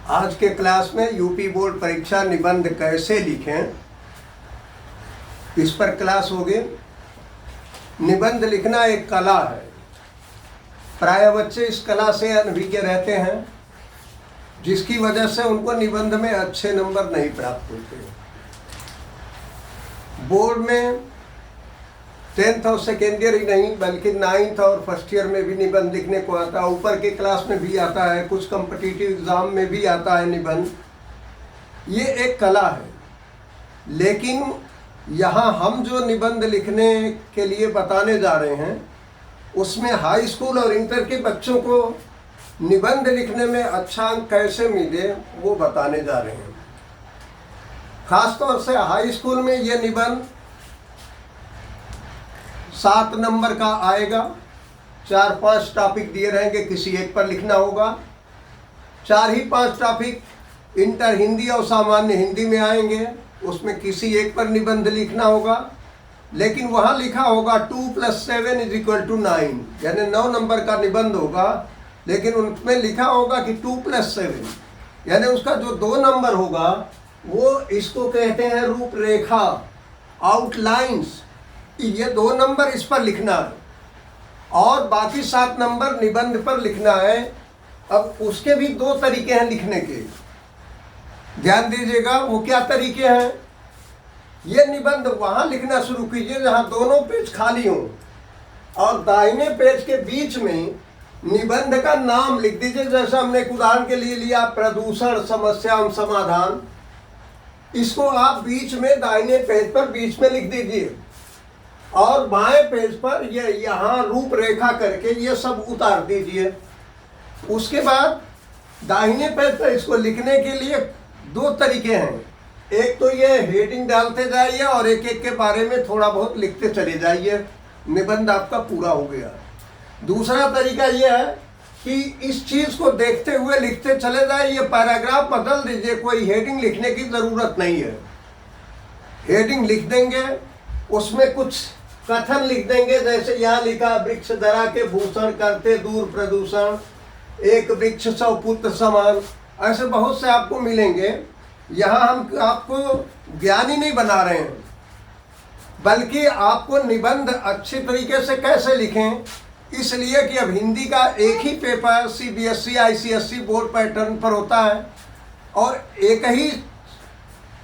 आज के क्लास में यूपी बोर्ड परीक्षा निबंध कैसे लिखें, इस पर क्लास होगी। निबंध लिखना एक कला है। प्राय बच्चे इस कला से अनभिज्ञ रहते हैं, जिसकी वजह से उनको निबंध में अच्छे नंबर नहीं प्राप्त होते। बोर्ड में 10th और सेकेंड ईयर ही नहीं बल्कि 9th और फर्स्ट ईयर में भी निबंध लिखने को आता है। ऊपर के क्लास में भी आता है, कुछ कॉम्पिटिटिव एग्जाम में भी आता है निबंध। ये एक कला है, लेकिन यहाँ हम जो निबंध लिखने के लिए बताने जा रहे हैं उसमें हाई स्कूल और इंटर के बच्चों को निबंध लिखने में अच्छा अंक कैसे मिले वो बताने जा रहे हैं। खासतौर से हाई स्कूल में ये निबंध 7 नंबर का आएगा। 4-5 टॉपिक दिए रहेंगे, किसी एक पर लिखना होगा। 4 ही 5 टॉपिक इंटर हिंदी और सामान्य हिंदी में आएंगे, उसमें किसी एक पर निबंध लिखना होगा। लेकिन वहाँ लिखा होगा 2 + 7 = 9, यानी 9 नंबर का निबंध होगा। लेकिन उसमें लिखा होगा कि 2 + 7, यानी उसका जो 2 नंबर होगा वो इसको कहते हैं रूपरेखा, आउटलाइंस। ये 2 नंबर इस पर लिखना है और बाकी 7 नंबर निबंध पर लिखना है। अब उसके भी 2 तरीके हैं लिखने के, ध्यान दीजिएगा। वो क्या तरीके हैं? ये निबंध वहाँ लिखना शुरू कीजिए जहाँ दोनों पेज खाली हों और दाहिने पेज के बीच में निबंध का नाम लिख दीजिए। जैसा हमने एक उदाहरण के लिए लिया, प्रदूषण समस्या एवं समाधान। इसको आप बीच में दाहिने पेज पर बीच में लिख दीजिए और बाएं पेज पर ये यहाँ रूपरेखा करके ये सब उतार दीजिए। उसके बाद दाहिने पेज पर इसको लिखने के लिए 2 तरीके हैं। एक तो ये हेडिंग डालते जाइए और एक एक के बारे में थोड़ा बहुत लिखते चले जाइए, निबंध आपका पूरा हो गया। दूसरा तरीका यह है कि इस चीज़ को देखते हुए लिखते चले जाइए। पैराग्राफ बदल दीजिए, कोई हेडिंग लिखने की ज़रूरत नहीं है। हेडिंग लिख देंगे, उसमें कुछ कथन लिख देंगे। जैसे यहाँ लिखा, वृक्ष धरा के भूषण करते दूर प्रदूषण, एक वृक्ष 100 पुत्र समान। ऐसे बहुत से आपको मिलेंगे। यहाँ हम आपको ज्ञानी नहीं बना रहे हैं, बल्कि आपको निबंध अच्छी तरीके से कैसे लिखें, इसलिए कि अब हिंदी का एक ही paper CBSE ICSE board pattern पर होता है और एक ही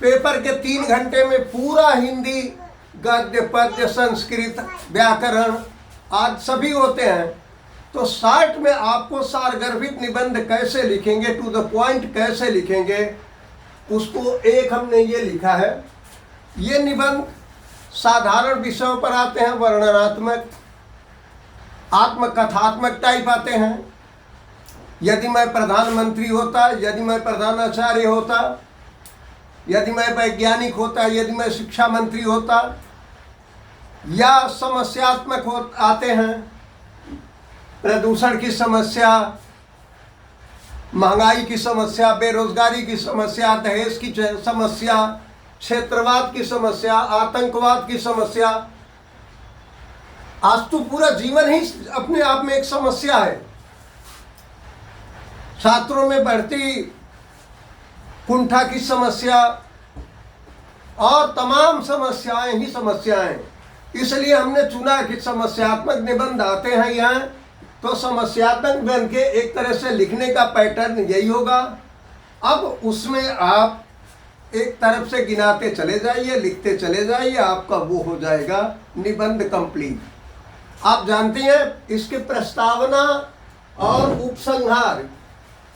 पेपर के 3 घंटे में पूरा हिंदी, गद्य, पद्य, संस्कृत, व्याकरण आज सभी होते हैं। तो शॉर्ट में आपको सारगर्भित निबंध कैसे लिखेंगे, टू द पॉइंट कैसे लिखेंगे, उसको एक हमने ये लिखा है। ये निबंध साधारण विषयों पर आते हैं, वर्णनात्मक, आत्मकथात्मक टाइप आते हैं। यदि मैं प्रधानमंत्री होता, यदि मैं प्रधानाचार्य होता, यदि मैं वैज्ञानिक होता, यदि मैं शिक्षा मंत्री होता, या समस्यात्मक आते हैं। प्रदूषण की समस्या, महंगाई की समस्या, बेरोजगारी की समस्या, दहेज की समस्या, क्षेत्रवाद की समस्या, आतंकवाद की समस्या। आज तो पूरा जीवन ही अपने आप में एक समस्या है। छात्रों में बढ़ती कुंठा की समस्या और तमाम समस्याएं ही समस्याएं। इसलिए हमने चुना कि समस्यात्मक निबंध आते हैं यहाँ, तो समस्यात्मक निबंध के एक तरह से लिखने का पैटर्न यही होगा। अब उसमें आप एक तरफ से गिनाते चले जाइए, लिखते चले जाइए, आपका वो हो जाएगा निबंध कंप्लीट। आप जानते हैं इसके प्रस्तावना और उपसंहार,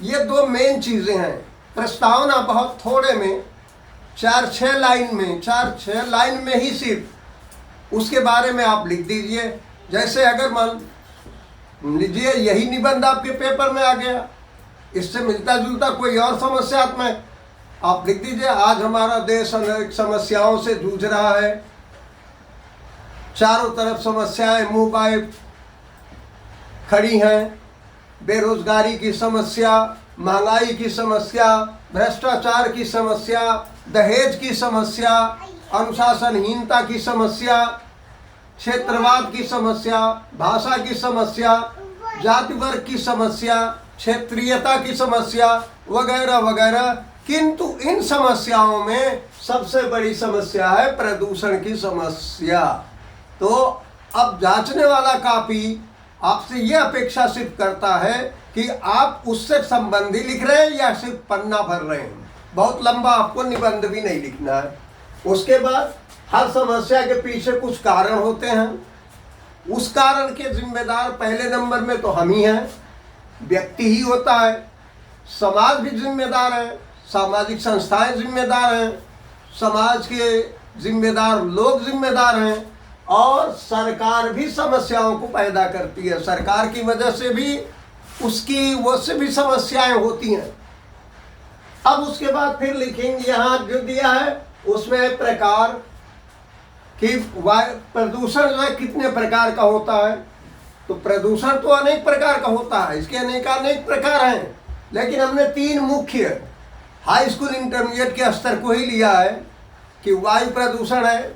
ये 2 मेन चीज़ें हैं। प्रस्तावना बहुत थोड़े में 4-6 लाइन में, 4-6 लाइन में ही सिर्फ उसके बारे में आप लिख दीजिए। जैसे अगर मान लीजिए यही निबंध आपके पेपर में आ गया, इससे मिलता जुलता कोई और समस्यात्मक, आप लिख दीजिए, आज हमारा देश अनेक समस्याओं से जूझ रहा है, चारों तरफ समस्याएं मुंह बाए खड़ी हैं। बेरोजगारी की समस्या, महंगाई की समस्या, भ्रष्टाचार की समस्या, दहेज की समस्या, अनुशासनहीनता की समस्या, क्षेत्रवाद की समस्या, भाषा की समस्या, जाति वर्ग की समस्या, क्षेत्रीयता की समस्या वगैरह वगैरह। किंतु इन समस्याओं में सबसे बड़ी समस्या है प्रदूषण की समस्या। तो अब जांचने वाला कापी आपसे यह अपेक्षा सिर्फ करता है कि आप उससे संबंधी लिख रहे हैं या सिर्फ पन्ना भर रहे हैं। बहुत लंबा आपको निबंध भी नहीं लिखना है। उसके बाद हर समस्या के पीछे कुछ कारण होते हैं। उस कारण के जिम्मेदार पहले नंबर में तो हम ही हैं, व्यक्ति ही होता है। समाज भी जिम्मेदार है, सामाजिक संस्थाएं जिम्मेदार हैं, समाज के जिम्मेदार लोग जिम्मेदार हैं, और सरकार भी समस्याओं को पैदा करती है। सरकार की वजह से भी उसकी वो से भी समस्याएं होती हैं। अब उसके बाद फिर लिखेंगे यहाँ जो दिया है उसमें प्रकार कि प्रदूषण जो है कितने प्रकार का होता है। तो प्रदूषण तो अनेक प्रकार का होता है, इसके अनेक प्रकार हैं, लेकिन हमने 3 मुख्य हाई स्कूल इंटरमीडिएट के स्तर को ही लिया है कि वायु प्रदूषण है,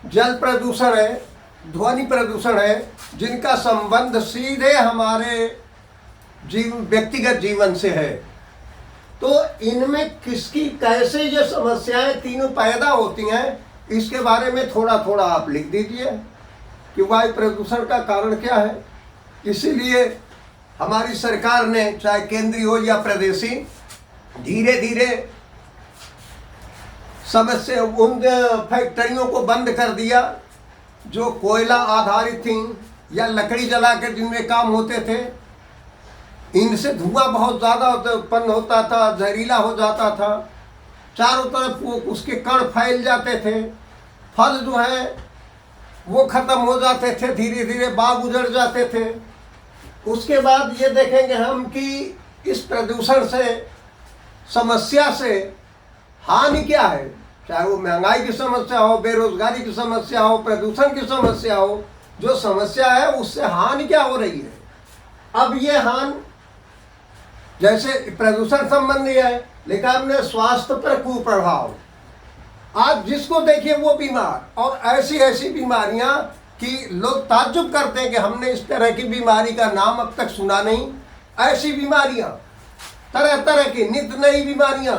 जल प्रदूषण है, ध्वनि प्रदूषण है, जिनका संबंध सीधे हमारे व्यक्तिगत जीवन से है। तो इनमें किसकी कैसे ये समस्याएं तीनों पैदा होती हैं, इसके बारे में थोड़ा थोड़ा आप लिख दीजिए कि वायु प्रदूषण का कारण क्या है। इसीलिए हमारी सरकार ने, चाहे केंद्रीय हो या प्रदेशी, धीरे धीरे समस्या उन फैक्ट्रियों को बंद कर दिया जो कोयला आधारित थीं या लकड़ी जलाकर जिनमें काम होते थे। इनसे धुआं बहुत ज़्यादा उत्पन्न होता था, जहरीला हो जाता था, चारों तरफ वो उसके कण फैल जाते थे, फल जो है वो ख़त्म हो जाते थे, धीरे धीरे बाग उजड़ जाते थे। उसके बाद ये देखेंगे हम कि इस प्रदूषण से, समस्या से हानि क्या है, चाहे वो महंगाई की समस्या हो, बेरोजगारी की समस्या हो, प्रदूषण की समस्या हो। जो समस्या है उससे हानि क्या हो रही है। अब ये हानि जैसे प्रदूषण संबंधी है, लेकिन हमने स्वास्थ्य पर कुप्रभाव, आज जिसको देखिए वो बीमार, और ऐसी ऐसी बीमारियां कि लोग ताज्जुब करते हैं कि हमने इस तरह की बीमारी का नाम अब तक सुना नहीं। ऐसी बीमारियां, तरह तरह की नित्य नई बीमारियां।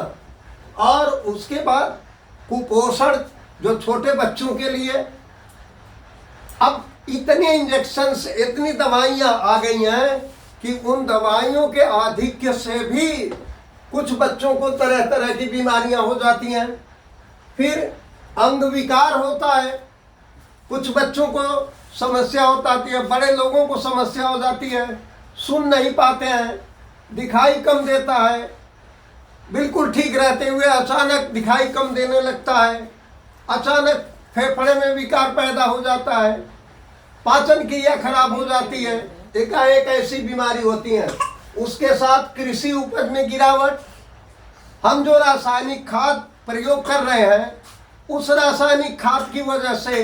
और उसके बाद कुपोषण, जो छोटे बच्चों के लिए अब इतने इंजेक्शंस, इतनी दवाइयां आ गई हैं कि उन दवाइयों के आधिक्य से भी कुछ बच्चों को तरह तरह की बीमारियां हो जाती हैं। फिर अंग विकार होता है, कुछ बच्चों को समस्या हो जाती है, बड़े लोगों को समस्या हो जाती है, सुन नहीं पाते हैं, दिखाई कम देता है, बिल्कुल ठीक रहते हुए अचानक दिखाई कम देने लगता है, अचानक फेफड़े में विकार पैदा हो जाता है, पाचन क्रिया खराब हो जाती है, एकाएक ऐसी बीमारी होती है। उसके साथ कृषि उपज में गिरावट, हम जो रासायनिक खाद प्रयोग कर रहे हैं, उस रासायनिक खाद की वजह से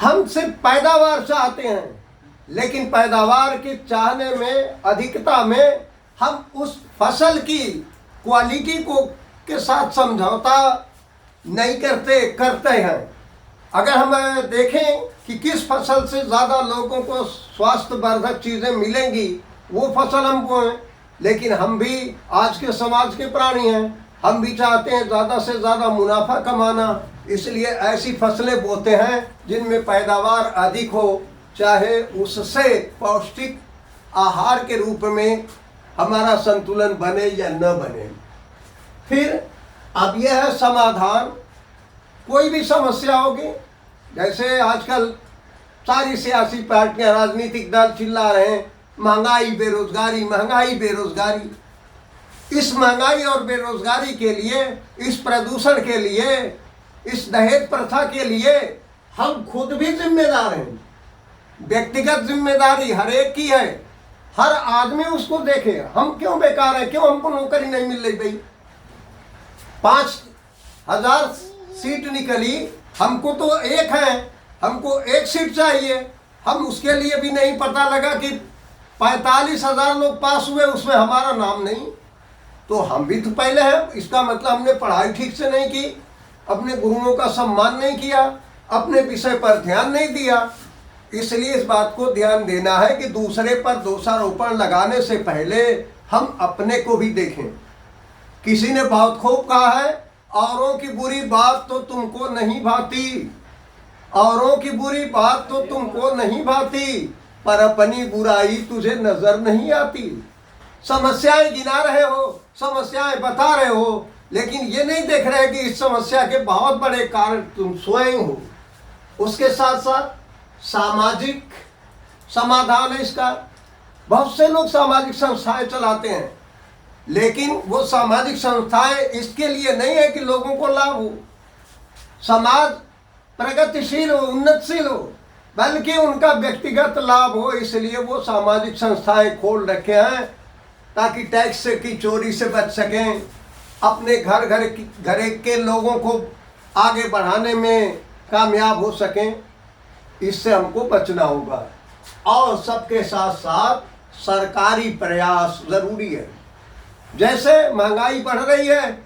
हम सिर्फ पैदावार चाहते हैं, लेकिन पैदावार की चाहने में, अधिकता में, हम उस फसल की क्वालिटी को के साथ समझौता नहीं करते हैं। अगर हम देखें कि किस फसल से ज़्यादा लोगों को स्वास्थ्यवर्धक चीज़ें मिलेंगी, वो फसल हम बोएं। लेकिन हम भी आज के समाज के प्राणी हैं, हम भी चाहते हैं ज़्यादा से ज़्यादा मुनाफा कमाना, इसलिए ऐसी फसलें बोते हैं जिनमें पैदावार अधिक हो, चाहे उससे पौष्टिक आहार के रूप में हमारा संतुलन बने या न बने। फिर अब यह है समाधान। कोई भी समस्या होगी, जैसे आजकल सारी सियासी पार्टियां, राजनीतिक दल चिल्ला रहे हैं महंगाई बेरोजगारी, महंगाई बेरोजगारी। इस महंगाई और बेरोजगारी के लिए, इस प्रदूषण के लिए, इस दहेज प्रथा के लिए हम खुद भी जिम्मेदार हैं। व्यक्तिगत जिम्मेदारी हर एक की है, हर आदमी उसको देखे। हम क्यों बेकार हैं, क्यों हमको नौकरी नहीं मिल रही भाई। 5000 सीट निकली, हमको तो एक है, हमको एक सीट चाहिए। हम उसके लिए भी नहीं पता लगा कि 45,000 लोग पास हुए, उसमें हमारा नाम नहीं। तो हम भी तो पहले हैं। इसका मतलब हमने पढ़ाई ठीक से नहीं की, अपने गुरुओं का सम्मान नहीं किया, अपने विषय पर ध्यान नहीं दिया। इसलिए इस बात को ध्यान देना है कि दूसरे पर दोषारोपण लगाने से पहले हम अपने को भी देखें। किसी ने बहुत खूब कहा है, औरों की बुरी बात तो तुमको नहीं भाती, औरों की बुरी बात तो तुमको नहीं भाती, पर अपनी बुराई तुझे नजर नहीं आती। समस्याएं गिना रहे हो, समस्याएं बता रहे हो, लेकिन ये नहीं देख रहे कि इस समस्या के बहुत बड़े कारण तुम स्वयं हो। उसके साथ साथ सामाजिक समाधान है इसका। बहुत से लोग सामाजिक संस्थाएं चलाते हैं, लेकिन वो सामाजिक संस्थाएं इसके लिए नहीं है कि लोगों को लाभ हो, समाज प्रगतिशील हो, उन्नतशील हो, बल्कि उनका व्यक्तिगत लाभ हो। इसलिए वो सामाजिक संस्थाएं खोल रखे हैं ताकि टैक्स की चोरी से बच सकें, अपने घर के लोगों को आगे बढ़ाने में कामयाब हो सकें। इससे हमको बचना होगा। और सबके साथ साथ सरकारी प्रयास ज़रूरी है। जैसे महंगाई बढ़ रही है,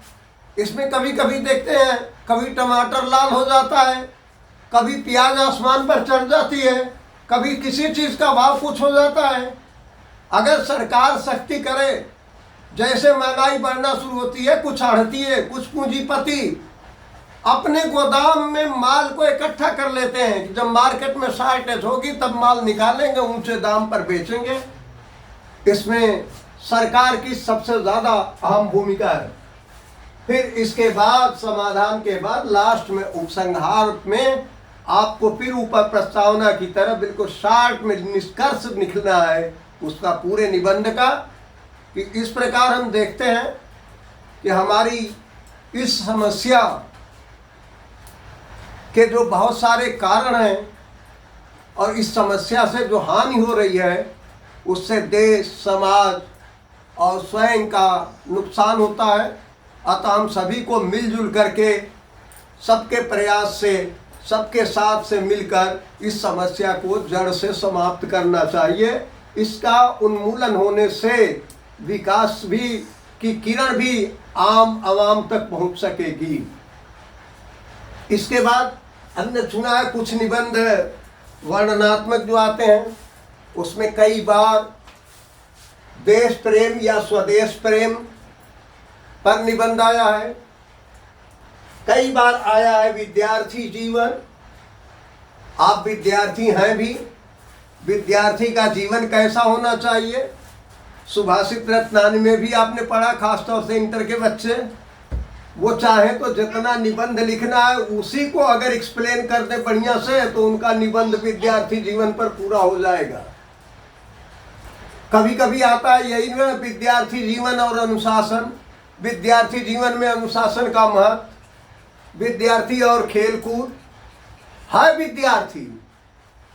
इसमें कभी कभी देखते हैं, कभी टमाटर लाल हो जाता है, कभी प्याज आसमान पर चढ़ जाती है, कभी किसी चीज़ का भाव कुछ हो जाता है। अगर सरकार सख्ती करे, जैसे महंगाई बढ़ना शुरू होती है, कुछ आढ़ती, कुछ पूंजीपति अपने गोदाम में माल को इकट्ठा कर लेते हैं कि जब मार्केट में शॉर्टेज होगी तब माल निकालेंगे, ऊंचे दाम पर बेचेंगे। इसमें सरकार की सबसे ज़्यादा अहम भूमिका है। फिर इसके बाद समाधान के बाद लास्ट में उपसंहार में आपको फिर ऊपर प्रस्तावना की तरह बिल्कुल शार्ट में निष्कर्ष निकलना है उसका पूरे निबंध का। कि इस प्रकार हम देखते हैं कि हमारी इस समस्या के जो बहुत सारे कारण हैं और इस समस्या से जो हानि हो रही है उससे देश, समाज और स्वयं का नुकसान होता है। अतः हम सभी को मिलजुल करके, सबके प्रयास से, सबके साथ से मिलकर इस समस्या को जड़ से समाप्त करना चाहिए। इसका उन्मूलन होने से विकास भी की किरण भी आम आवाम तक पहुंच सकेगी। इसके बाद हमने चुना है कुछ निबंध वर्णनात्मक जो आते हैं, उसमें कई बार देश प्रेम या स्वदेश प्रेम पर निबंध आया है, कई बार आया है विद्यार्थी जीवन। आप विद्यार्थी हैं भी, विद्यार्थी का जीवन कैसा होना चाहिए, सुभाषित रत्नानी में भी आपने पढ़ा, खासतौर से इंटर के बच्चे। वो चाहे तो जितना निबंध लिखना है उसी को अगर एक्सप्लेन कर दे बढ़िया से तो उनका निबंध विद्यार्थी जीवन पर पूरा हो जाएगा। कभी कभी आता है यही ना, विद्यार्थी जीवन और अनुशासन। विद्यार्थी जीवन में अनुशासन का महत्व, विद्यार्थी और खेलकूद है विद्यार्थी।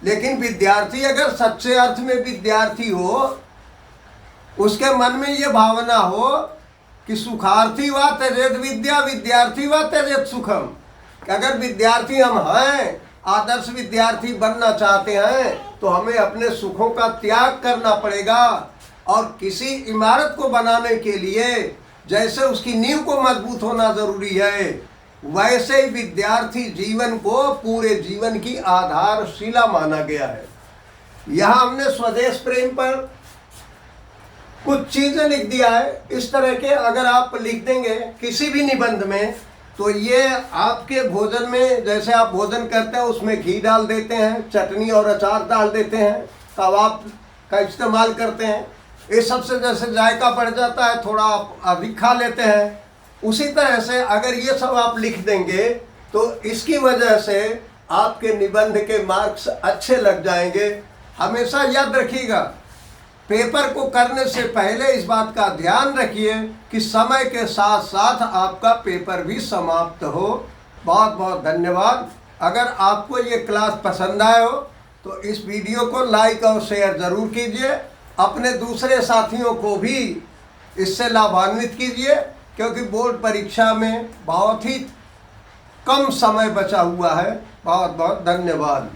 लेकिन विद्यार्थी अगर सच्चे अर्थ में विद्यार्थी हो, उसके मन में ये भावना हो कि सुखार्थी व त्यजेत विद्या, विद्यार्थी व त्यजेत सुखम। कि अगर विद्यार्थी हम हैं, आदर्श विद्यार्थी बनना चाहते हैं, तो हमें अपने सुखों का त्याग करना पड़ेगा। और किसी इमारत को बनाने के लिए जैसे उसकी नींव को मजबूत होना जरूरी है, वैसे ही विद्यार्थी जीवन को पूरे जीवन की आधारशिला माना गया है। यहाँ हमने स्वदेश प्रेम पर कुछ चीज़ें लिख दिया है। इस तरह के अगर आप लिख देंगे किसी भी निबंध में, तो ये आपके भोजन में, जैसे आप भोजन करते हैं उसमें घी डाल देते हैं, चटनी और अचार डाल देते हैं, कबाब का इस्तेमाल करते हैं, ये सबसे जैसे जायका बढ़ जाता है, थोड़ा आप अधिक खा लेते हैं। उसी तरह से अगर ये सब आप लिख देंगे तो इसकी वजह से आपके निबंध के मार्क्स अच्छे लग जाएंगे। हमेशा याद रखिएगा, पेपर को करने से पहले इस बात का ध्यान रखिए कि समय के साथ साथ आपका पेपर भी समाप्त हो। बहुत बहुत धन्यवाद। अगर आपको ये क्लास पसंद आए हो तो इस वीडियो को लाइक और शेयर ज़रूर कीजिए। अपने दूसरे साथियों को भी इससे लाभान्वित कीजिए, क्योंकि बोर्ड परीक्षा में बहुत ही कम समय बचा हुआ है। बहुत बहुत धन्यवाद।